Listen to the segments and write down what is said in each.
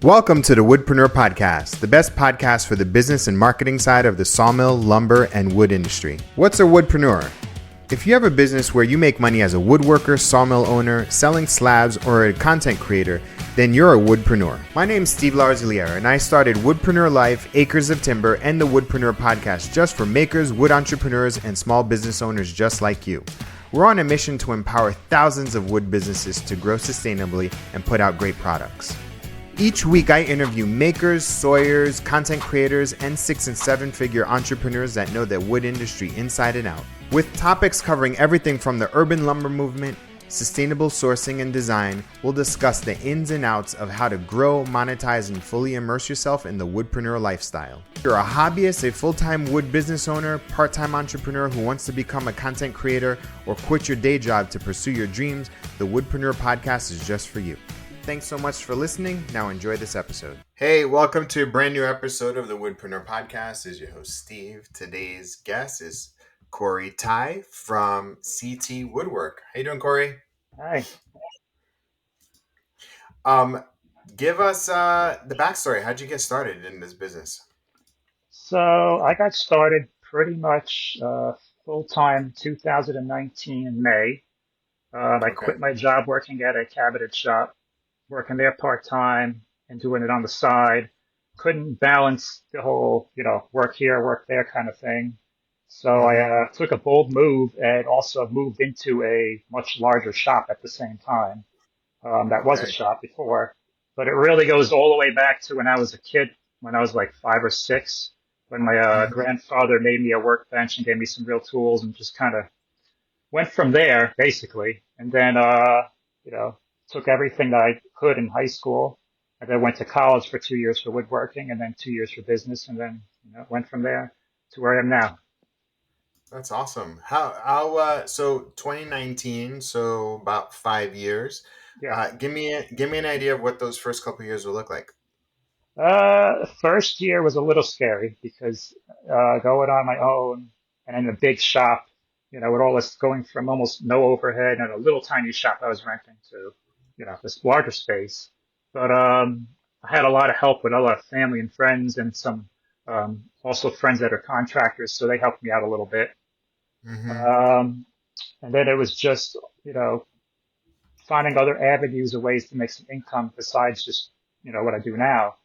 Welcome to the Woodpreneur podcast, the best podcast for the business and marketing side of the sawmill, lumber, and wood industry. What's a woodpreneur? If you have a business where you make money as a woodworker, sawmill owner, selling slabs, or a content creator, then you're a woodpreneur. My name's Steve Larziliere, and I started Woodpreneur Life, Acres of Timber, and the Woodpreneur podcast just for makers, wood entrepreneurs, and small business owners just like you. We're on a mission to empower thousands of wood businesses to grow sustainably and put out great products. Each week, I interview makers, sawyers, content creators, and 6- and 7-figure entrepreneurs that know the wood industry inside and out. With topics covering everything from the urban lumber movement, sustainable sourcing and design, we'll discuss the ins and outs of how to grow, monetize, and fully immerse yourself in the woodpreneur lifestyle. If you're a hobbyist, a full-time wood business owner, part-time entrepreneur who wants to become a content creator, or quit your day job to pursue your dreams, the Woodpreneur podcast is just for you. Thanks so much for listening. Now enjoy this episode. Hey, welcome to a brand new episode of the Woodpreneur podcast. This is your host, Steve. Today's guest is Tighe from Woodwork. How you doing, Corey? Hi. Give us the backstory. How'd you get started in this business? So I got started pretty much full-time 2019 in May. I Okay. quit my job working at a cabinet shop, working there part-time and doing it on the side. Couldn't balance the whole, work here, work there kind of thing. So Mm-hmm. I took a bold move and also moved into a much larger shop at the same time. That was a Okay. shop before, but it really goes all the way back to when I was a kid, when I was like 5 or 6, when my Mm-hmm. grandfather made me a workbench and gave me some real tools and just kind of went from there, basically. And then, you know, took everything that I could in high school and then went to college for 2 years for woodworking and then 2 years for business and then, went from there to where I am now. That's awesome. So 2019, so about 5 years. Yeah. Give me an idea of what those first couple of years will look like. First year was a little scary because going on my own and in a big shop, with all this going from almost no overhead and a little tiny shop I was renting to, this larger space. But I had a lot of help with a lot of family and friends and some also friends that are contractors, so they helped me out a little bit. Mm-hmm. Um, and then it was just, finding other avenues or ways to make some income besides just, what I do now.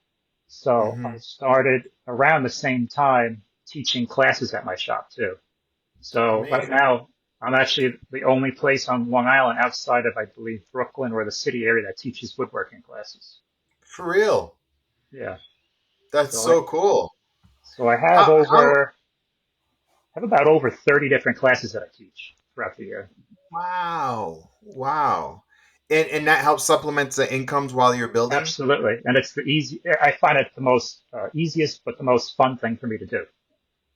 So I Mm-hmm. started around the same time teaching classes at my shop too. So right Amazing. now I'm actually the only place on Long Island outside of, I believe, Brooklyn or the city area that teaches woodworking classes. For real. Yeah. That's So I so cool. so I How how have about over 30 different classes that I teach throughout the year. wow. Wow. And that helps supplement the incomes while you're building? Absolutely. And it's the easy I find it the most easiest but the most fun thing for me to do.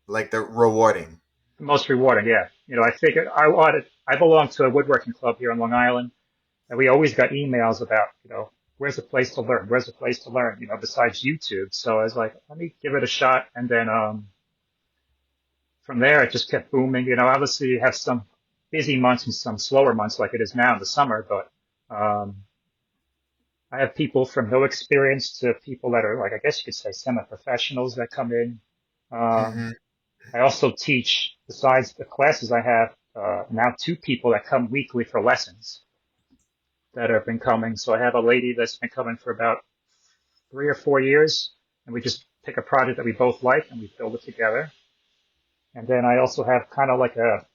Like the rewarding. The most rewarding, yeah. I figured I belong to a woodworking club here on Long Island. And we always got emails about, where's a place to learn? Where's a place to learn? Besides YouTube. So I was like, let me give it a shot. And then from there, it just kept booming. Obviously you have some busy months and some slower months like it is now in the summer. But I have people from no experience to people that are like, I guess you could say semi-professionals that come in. Um, Mm-hmm. I also teach, besides the classes I have, now 2 people that come weekly for lessons that have been coming. So I have a lady that's been coming for about 3 or 4 years, and we just pick a project that we both like and we build it together. And then I also have kind of like a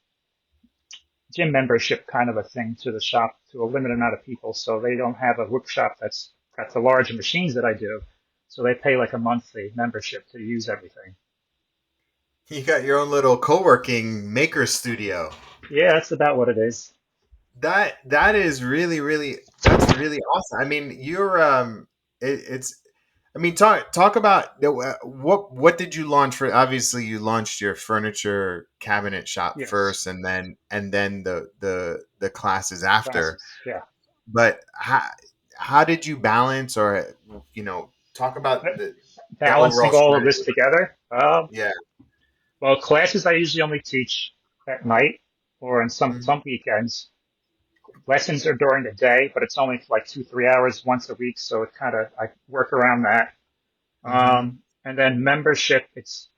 gym membership kind of a thing to the shop to a limited amount of people. So they don't have a workshop that's got the larger machines that I do. So they pay like a monthly membership to use everything. You got your own little co-working maker studio. Yeah, that's about what it is. That is really that's really awesome. I mean, it's I mean, talk about what did you launch for? Obviously, you launched your furniture cabinet shop Yes, first, and then the classes after. classes. Yeah. But how did you balance, or talk about the overall Balancing all of strategy? this together. Yeah. Well, classes I usually only teach at night or on some Hmm. weekends. lessons are during the day, but it's only for like 2, 3 hours once a week. So it kind of, I work around that. Mm-hmm. And then membership,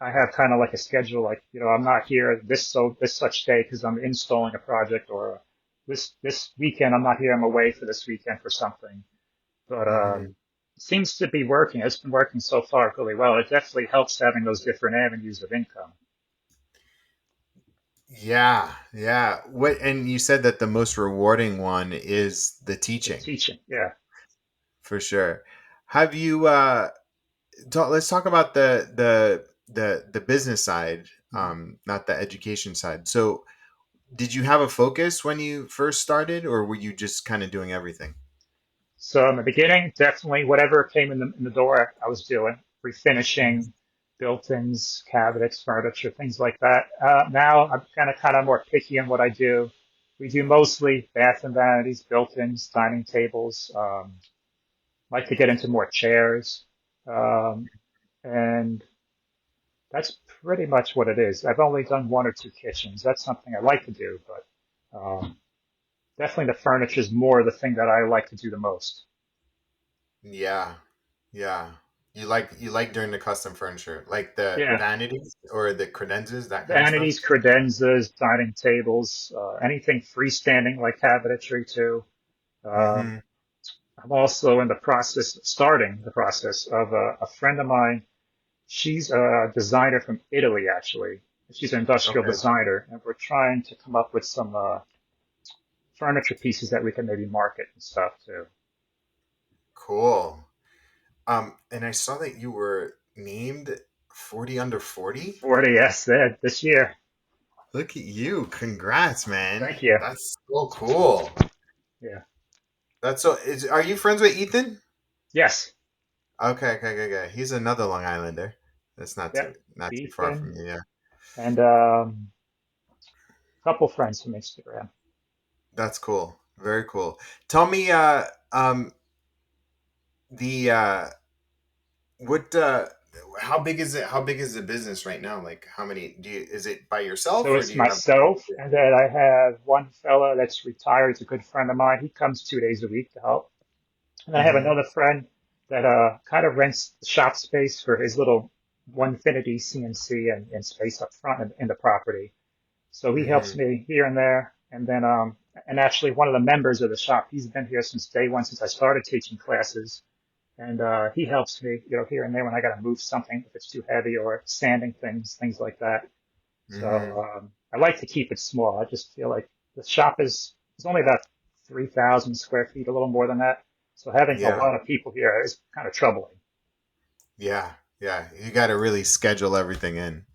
I have kind of like a schedule, like, I'm not here this such day because I'm installing a project, or this weekend I'm not here. I'm away for this weekend for something. But, Mm-hmm. it seems to be working. It's been working so far really well. It definitely helps having those different avenues of income. Yeah, yeah. What and you said that the most rewarding one is the The teaching, teaching. Yeah. for sure. Have you let's talk about the business side, Mhm. not the education side. So, did you have a focus when you first started, or were you just kind of doing everything? So in the beginning, definitely whatever came in the door, I was doing refinishing, built-ins, cabinets, furniture, things like that. Now I'm kind of more picky on what I do. We do mostly bath and vanities, built-ins, dining tables. Like to get into more chairs, um, and that's pretty much what it is. I've only done one or two kitchens. That's something I like to do, but definitely the furniture is more the thing that I like to do the most. Yeah, yeah. You like doing the custom furniture, like the Yeah. vanities or the credenzas, that kind of stuff. Vanities, credenzas, dining tables, anything freestanding like cabinetry too. Um, Mm-hmm. I'm also in the process, starting the process of a friend of mine. She's a designer from Italy, actually. She's an industrial Okay. designer, and we're trying to come up with some furniture pieces that we can maybe market and stuff too. Cool. And I saw that you were named 40 under 40. 40, yes, this year. Look at you. Congrats, man. Thank you. That's so cool. Yeah. That's so are you friends with Ethan? Yes. Okay, okay, okay, okay. He's another Long Islander. That's Yep. not too far from Ethan you, yeah. and a couple friends from Instagram. That's cool. Very cool. Tell me the what how big is it? How big is the business right now? Like how many do you is it by yourself So or do it's you have myself, and then I have one fella that's retired. He's a good friend of mine. He comes 2 days a week to help. And then I have Mm-hmm. another friend that kind of rents the shop space for his little Onefinity CNC and space up front in the property. So he helps Mm-hmm. me here and there. And then, and actually one of the members of the shop, he's been here since day one, since I started teaching classes. And he helps me, here and there when I got to move something if it's too heavy, or sanding things like that. So Mm-hmm. I like to keep it small. I just feel like the shop is only about 3,000 square feet, a little more than that. So having a Yeah. lot of people here is kind of troubling. Yeah. Yeah. You got to really schedule everything in.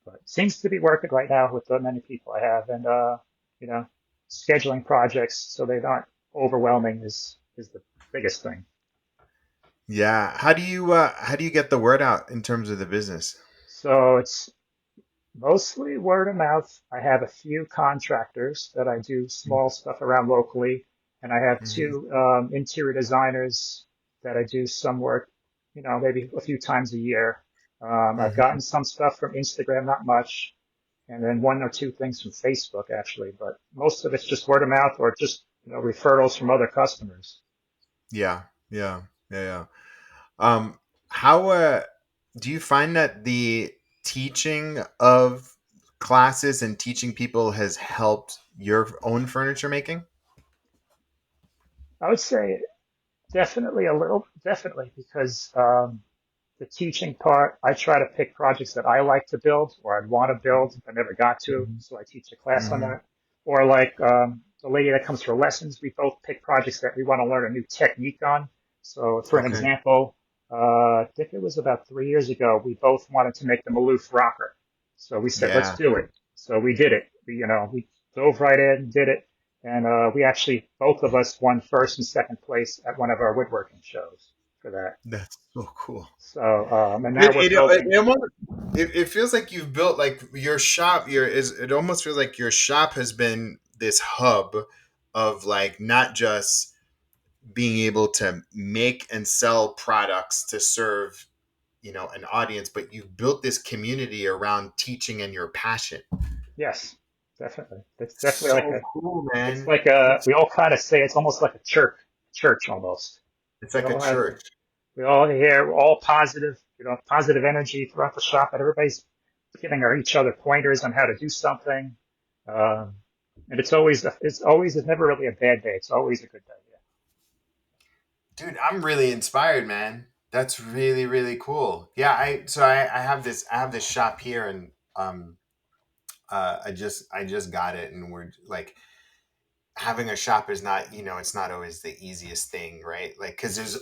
But it seems to be working right now with the many people I have, and you know, scheduling projects so they aren't overwhelming is the biggest thing. Yeah. How do you get the word out in terms of the business? So it's mostly word of mouth. I have a few contractors that I do small stuff around locally, and I have Mm-hmm. two interior designers that I do some work, maybe a few times a year. I've Mm-hmm. gotten some stuff from Instagram, not much, and then one or two things from Facebook actually, but most of it's just word of mouth or just referrals from other customers. Yeah. Yeah. Yeah. Yeah. Um, how do you find that the teaching of classes and teaching people has helped your own furniture making? I would say definitely definitely because the teaching part, I try to pick projects that I like to build or I'd want to build if I never got to. So I teach a class on Mm-hmm. that. Or like the lady that comes for lessons, we both pick projects that we want to learn a new technique on. So for an Okay. example, I think it was about 3 years ago, we both wanted to make the Maloof rocker. So we said, let's Yeah. do it. So we did it. We dove right in, did it. And we actually, both of us won first and second place at one of our woodworking shows for that. That's so cool. So, and now we're building. It feels like you've built like your shop. It almost feels like your shop has been this hub of like not just being able to make and sell products to serve an audience, but you've built this community around teaching and your passion. Yes. definitely. It's definitely like So a, cool, it's man. like a, It's we all kind of say it's almost like a church almost. it's We like a all have, church. we all hear all positive, positive energy throughout the shop, and everybody's giving each other pointers on how to do something. Um, and it's never really a bad day. It's always a good day. Dude, I'm really inspired, man. That's really, really cool. Yeah, I have this shop here, and I just got it, and we're like, having a shop is not, it's not always the easiest thing, right? Like, because there's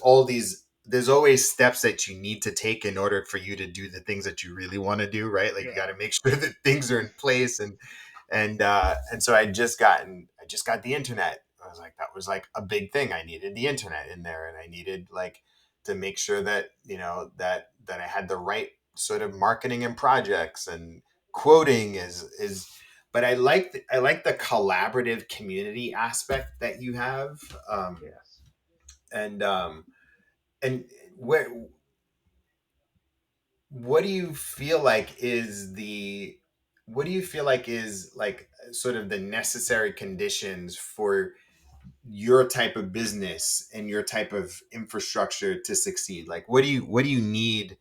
always steps that you need to take in order for you to do the things that you really want to do, right? Like, Yeah. you got to make sure that things are in place, and so I just got the internet. I was like, that was like a big thing. I needed the internet in there, and I needed like to make sure that, that I had the right sort of marketing and projects, and quoting is but I like the collaborative community aspect that you have. Yes. And and what what do you feel like is the what do you feel like is like sort of the necessary conditions for your type of business and your type of infrastructure to succeed? Like, what do you need?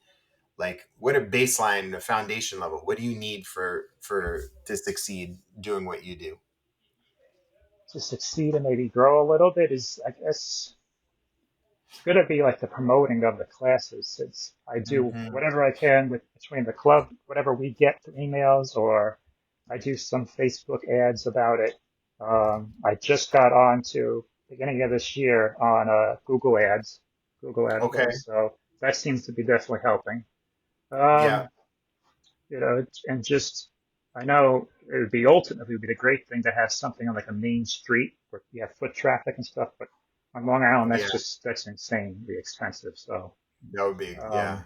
Like, what a baseline, a foundation level, what do you need for to succeed doing what you do? To succeed and maybe grow a little bit is, I guess, it's going to be like the promoting of the classes. I do Hmm. whatever I can with between the club, whatever we get through emails, or I do some Facebook ads about it. I just got on to beginning of this year on Google Ads, Google Okay. AdWords. So that seems to be definitely helping. Yeah. Um, and just, I know it would be ultimately would be the great thing to have something on like a main street where you have foot traffic and stuff, but on Long Island, Yeah. that's insanely expensive. That would be, Um, yeah.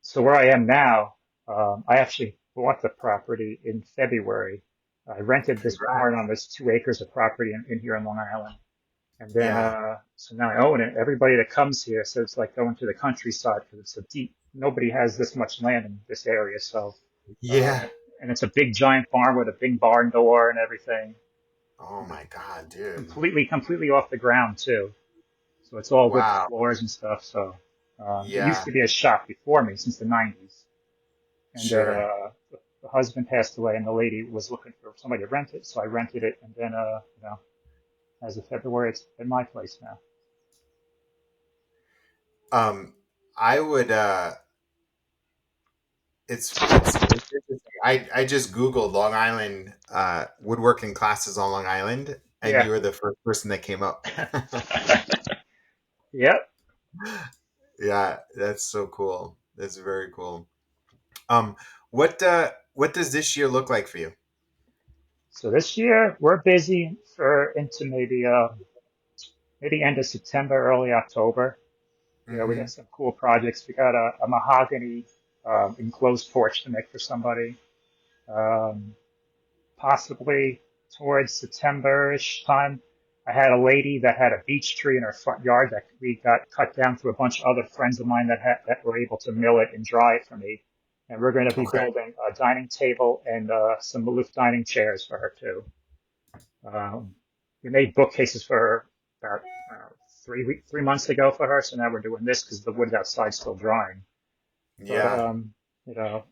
so where I am now, I actually bought the property in February. I rented this barn Congrats. on this 2 acres of property in here in Long Island. And then, Yeah. so now I own it. Everybody that comes here, so it's like going to the countryside because it's a deep, nobody has this much land in this area. So, Yeah. and it's a big giant farm with a big barn door and everything, Oh my God, dude. completely off the ground too. So it's all wood Wow. floors and stuff. So, it used Yeah. to be a shop before me since the 90s. And then, Sure. the husband passed away and the lady was looking for somebody to rent it. So I rented it. And then, as of February, it's in my place now. Um, I would, it's interesting. I just Googled Long Island, woodworking classes on Long Island, and Yeah. you were the first person that came up. Yep. Yeah, that's so cool. That's very cool. Um, what does this year look like for you? So this year we're busy for into maybe end of September, early October. We got Hmm. some cool projects. We got a mahogany enclosed porch to make for somebody. Um, Possibly towards September-ish time. I had a lady that had a beech tree in her front yard that we got cut down through a bunch of other friends of mine that were able to mill it and dry it for me. And we're going to be Okay. building a dining table and some Maloof dining chairs for her too. Um, we made bookcases for her about 3 months ago for her, so now we're doing this because the wood outside's still drying. But Yeah. you know,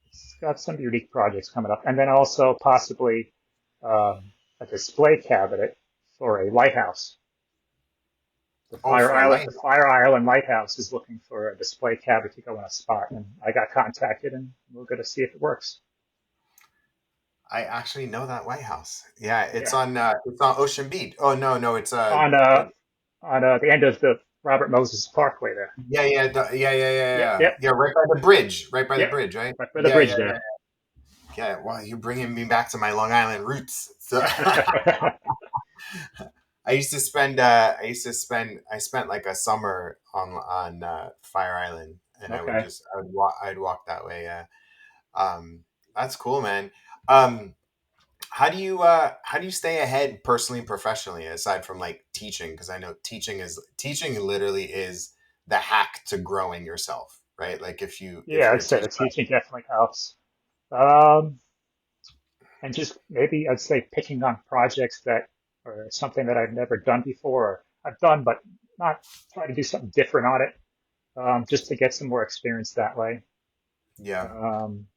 it's got some unique projects coming up, and then also possibly a display cabinet for a lighthouse. Oh, for a light. The Fire Island Lighthouse is looking for a display cabinet to go in a spot, and I got contacted, and we're going to see if it works. I actually know that White House. Yeah, Yeah, it's on Ocean Beach. Oh no, no, it's on the end of the Robert Moses Parkway there. yeah, yeah, yeah, yeah, yeah, Yep, yeah, yep, yeah, right by the bridge, right by the yep. bridge, right? Right by the Yeah, bridge yeah, yeah, there. yeah. Well, you're bringing me back to my Long Island roots. So I spent like a summer on Fire Island, and Okay. I'd walk that way. Yeah. Um, that's cool, man. Um, how do you stay ahead personally and professionally aside from like teaching? Because I know teaching literally is the hack to growing yourself, right? Like, if Yeah, you're I'd say teaching. the teaching definitely helps. Um, and just maybe I'd say picking on projects that are something that I've never done before, or I've done, but not try to do something different on it, just to get some more experience that way. Yeah. Um,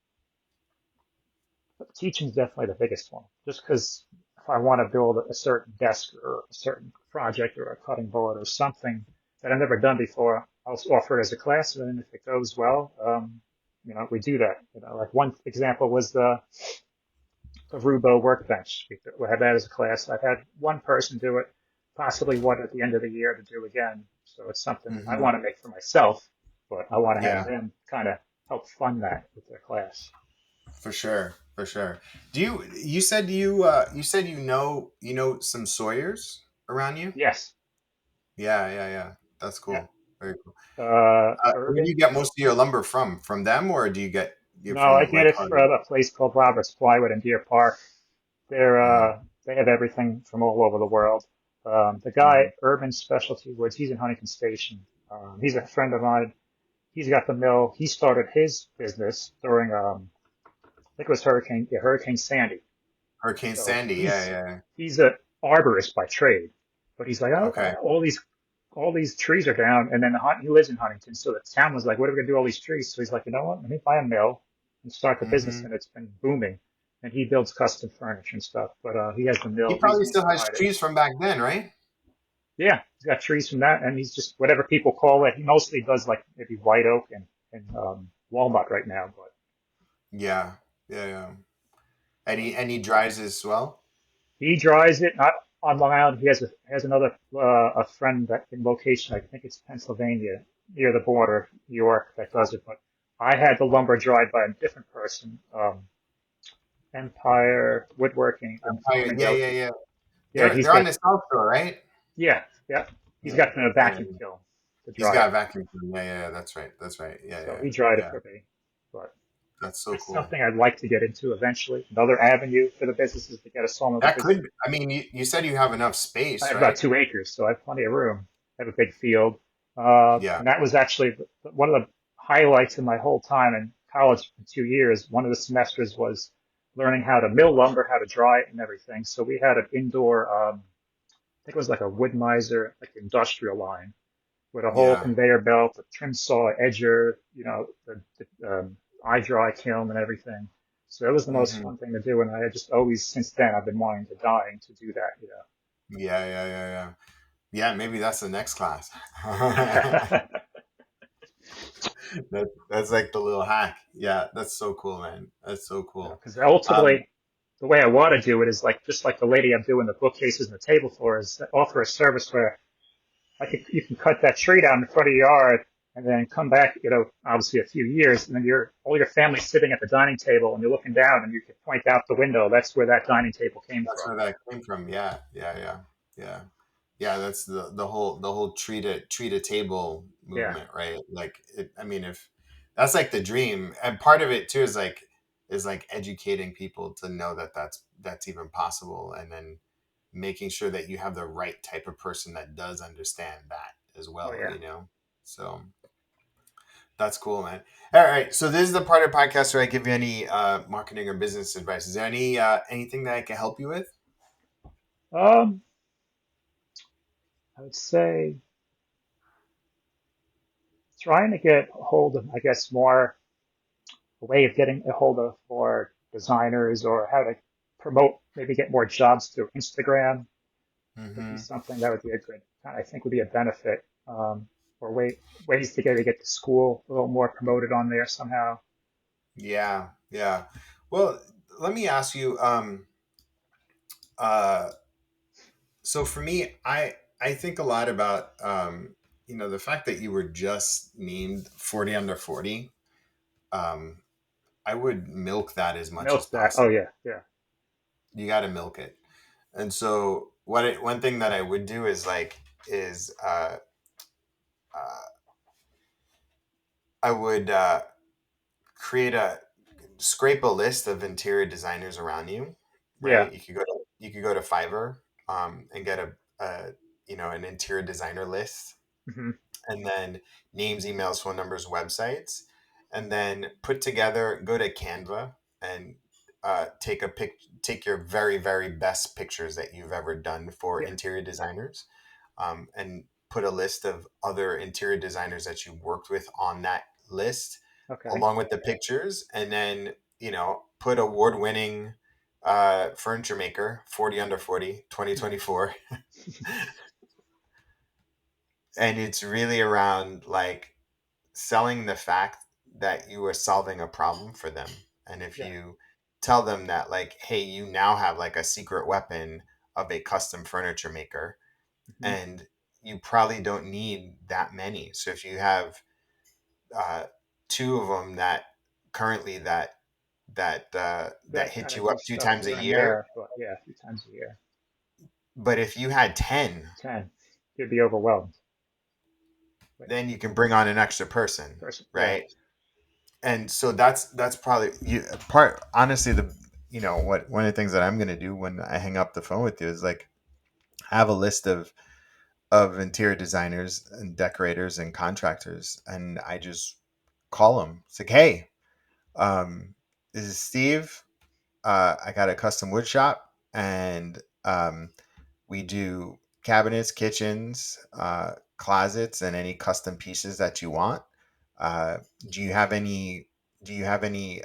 but teaching is definitely the biggest one, just because if I want to build a certain desk or a certain project or a cutting board or something that I've never done before, I'll offer it as a class, and then if it goes well, we do that. Like one example was the Rubo workbench. We had that as a class. I've had one person do it, possibly one at the end of the year to do again. So it's something I Hmm. want to make for myself, but I want to have Yeah, them kind of help fund that with their class. for sure. For sure. You said you know some Sawyers around you? Yes. Yeah, yeah, yeah. That's Yeah. cool. Very cool. Where do you Urban. get most of your lumber from? From them, or do you get you No, I from get like it hardware? from a place called Robert's Plywood in Deer Park. Uh-huh. They have everything from all over the world. The guy, Hmm. Urban Specialty Woods, he's in Huntington Station. He's a friend of mine. He's got the mill. He started his business during, I think it was Hurricane Sandy. Hurricane So Sandy. Yeah, yeah. he's a arborist by trade, but he's like, Yeah. oh, Okay. all these trees are down, and then he lives in Huntington, so the town was like, what are we gonna do with all these trees? So he's like, you know what? Let me buy a mill and start the business, Hmm. and it's been booming. And he builds custom furniture and stuff, but he has the He mill. probably He's still has behind it. trees from back then, right? Yeah, he's got trees from that, and he's just whatever people call it. He mostly does like maybe white oak and walnut right now, but Yeah, yeah, yeah. And he dries as well. he dries it not on Long Island. Has another a friend that in location. I think it's Pennsylvania near the border, New York, that does it. But I had the lumber dried by a different person, Empire Woodworking Empire. in Yeah, yeah, Yoki. yeah. Yeah, They're on the South Shore, right? yeah, yeah. He's Yeah, got the yeah. vacuum kiln to He's dry got a it, vacuum cleaner. Yeah, yeah, yeah. That's right. That's right. Yeah, so yeah, he dried it yeah. for me. But That's so that's cool. something I'd like to get into eventually. Another avenue for the business is to get a sawmill That because could. I mean, you said you have enough I space, have about right? 2 acres, so I have plenty of room. I have a big field. Yeah. And that was actually one of the highlights of my whole time in college for 2 years. One of the semesters was learning how to mill lumber, how to dry it and everything. So we had an indoor, I think it was like a wood miser, like industrial line with a whole Yeah. conveyor belt, a trim saw, edger, the eye dry kiln and everything. So it was the most Hmm. fun thing to do. And I had just always, since then, I've been wanting to dying to do Yeah, yeah, yeah, yeah. Yeah, maybe that's the next class. that, That's like the little hack. Yeah, that's so cool, man. That's so cool. because Um, ultimately, the way I want to do it is like just like the lady I'm doing the bookcases and the table for is offer a service where you can cut that tree down in front of your yard and then come back, obviously a few years, and then all your family's sitting at the dining table and you're looking down and you can point out the window. That's where that dining table came that's from. where that came from. Yeah, yeah, yeah, yeah, yeah. That's the whole tree to table Yeah. movement, right? Like, I mean, if that's like the dream, and part of it too is like educating people to know that that's even possible, and then making sure that you have the right type of person that does understand that as Oh well. yeah. So that's cool, man. All right, so this is the part of the podcast where I give you any marketing or business advice. Is there anything that I can help you with? Um, I would say trying to get a hold of, I guess, more a way of getting a hold of more designers or how to promote, maybe get more jobs through Instagram would be Mm-hmm. something that would be a good, I think would be a benefit. Or ways to get to school a little more promoted on there somehow. Yeah, yeah. Well, let me ask you. Uh, so for me, I think a lot about the fact that you were just named 40 under 40. Um, I would milk that as much as Milk that. Oh possible. yeah, yeah, You got to milk it. And so one thing that I would do is uh, I would create a scrape a list of interior designers around you, yeah. right? You could go to Fiverr and get an interior designer list, Hmm. and then names, emails, phone numbers, websites, and then put together, go to Canva and take your very, very best pictures that you've ever done for Yeah. interior designers, and put a list of other interior designers that you worked with on that list, Okay. along with the pictures, and then put award-winning furniture maker 40 under 40 2024, and it's really around like selling the fact that you are solving a problem for them. And if Yeah. you tell them that, like, hey, you now have like a secret weapon of a custom furniture maker, Hmm. and you probably don't need that many. So if you have uh, two of them that currently that That hit kind of you do up two stuff times a here and year, there, but yeah, a few times a year. but if you had 10, 10. You'd be overwhelmed. But then you can bring on an extra person, person, yeah. right? And so that's probably you part honestly. The what one of the things that I'm going to do when I hang up the phone with you is like have a list of interior designers and decorators and contractors, and I just call them. It's like, hey, this is Steve. I got a custom wood shop, and we do cabinets, kitchens, closets, and any custom pieces that you want. Uh, do you have any? Do you have any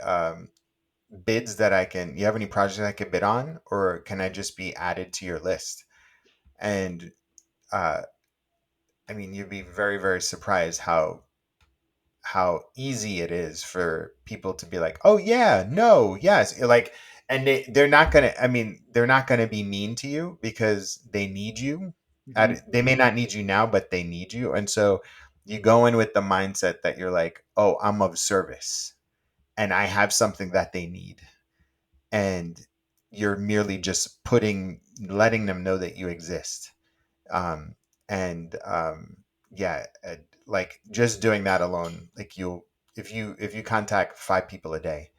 bids that I can? You have any projects I could bid on, or can I just be added to your list? And uh, I mean, you'd be very, very surprised how easy it is for people to be like, oh yeah, no, yes, like, and they're not gonna. I mean, they're not gonna be mean to you because they need you. Hmm. They may not need you now, but they need you, and so you go in with the mindset that you're like, oh, I'm of service, and I have something that they need, and you're merely just letting them know that you exist. um, and yeah, like just doing that alone, like if you contact 5 people a day,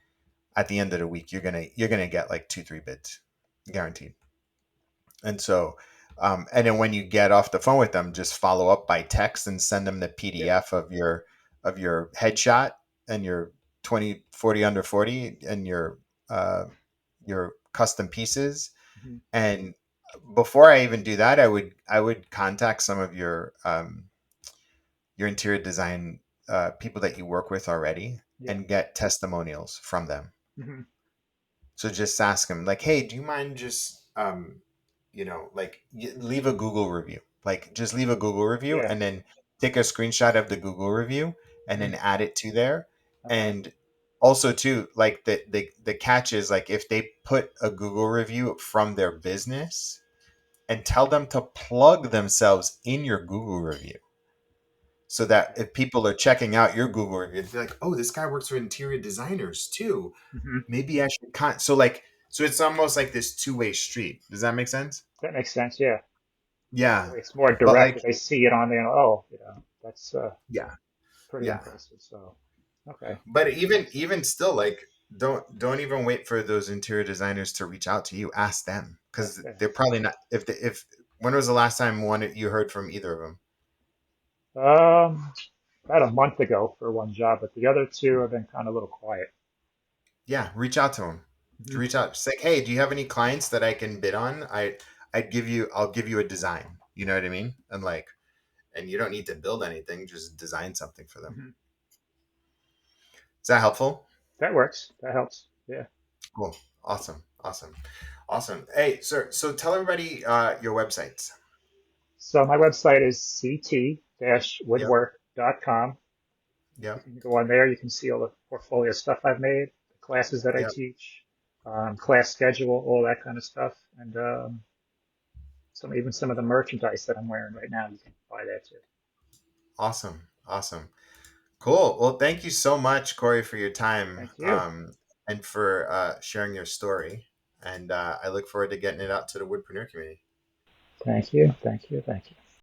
at the end of the week you're gonna get like 2-3 bids guaranteed. And so and then when you get off the phone with them, just follow up by text and send them the Yeah. PDF of your headshot and your 2040 under 40 and uh, your custom pieces. Hmm. And before I even do that, I would contact some of your interior design people that you work with already Yeah. and get testimonials from them. Hmm. So just ask them like, hey, do you mind just like leave a Google review? Like just leave a Google review Yeah. and then take a screenshot of the Google review and Hmm. then add it to there. Okay. And also too, like the catch is like if they put a Google review from their business, and tell them to plug themselves in your Google review so that Okay. if people are checking out your Google review, they're like, oh, this guy works for interior designers too. Hmm. Maybe I should so it's almost like this two-way street. Does that make sense? That makes sense. Yeah. That Yeah. way it's more But direct. like, If they see it on there, oh, that's yeah, pretty yeah. impressive. So, okay. But even Thanks. even still, like, don't even wait for those interior designers to reach out to you. Ask them because Okay. they're probably not. If when was the last time you heard from either of them? About a month ago for one job, but the other two have been kind of a little quiet. Yeah, reach out to them. Hmm. Reach out. Say, hey, do you have any clients that I can bid on? I'll give you a design. You know what I mean? And like, and you don't need to build anything. Just design something for them. Hmm. Is that helpful? That works. That helps. Yeah. Cool. Awesome. Awesome. Awesome. Hey, sir. So tell everybody your websites. So my website is Yep. ct-woodwork.com. You Yep. can go on there. You can see all the portfolio stuff I've made, the classes that I Yep. teach, class schedule, all that kind of stuff, and even some of the merchandise that I'm wearing right now. You can buy that too. Awesome. Awesome. Cool. Well, thank you so much, Corey, for your time, Thank you. and for sharing your story. And I look forward to getting it out to the Woodpreneur community. Thank you. Thank you. Thank you.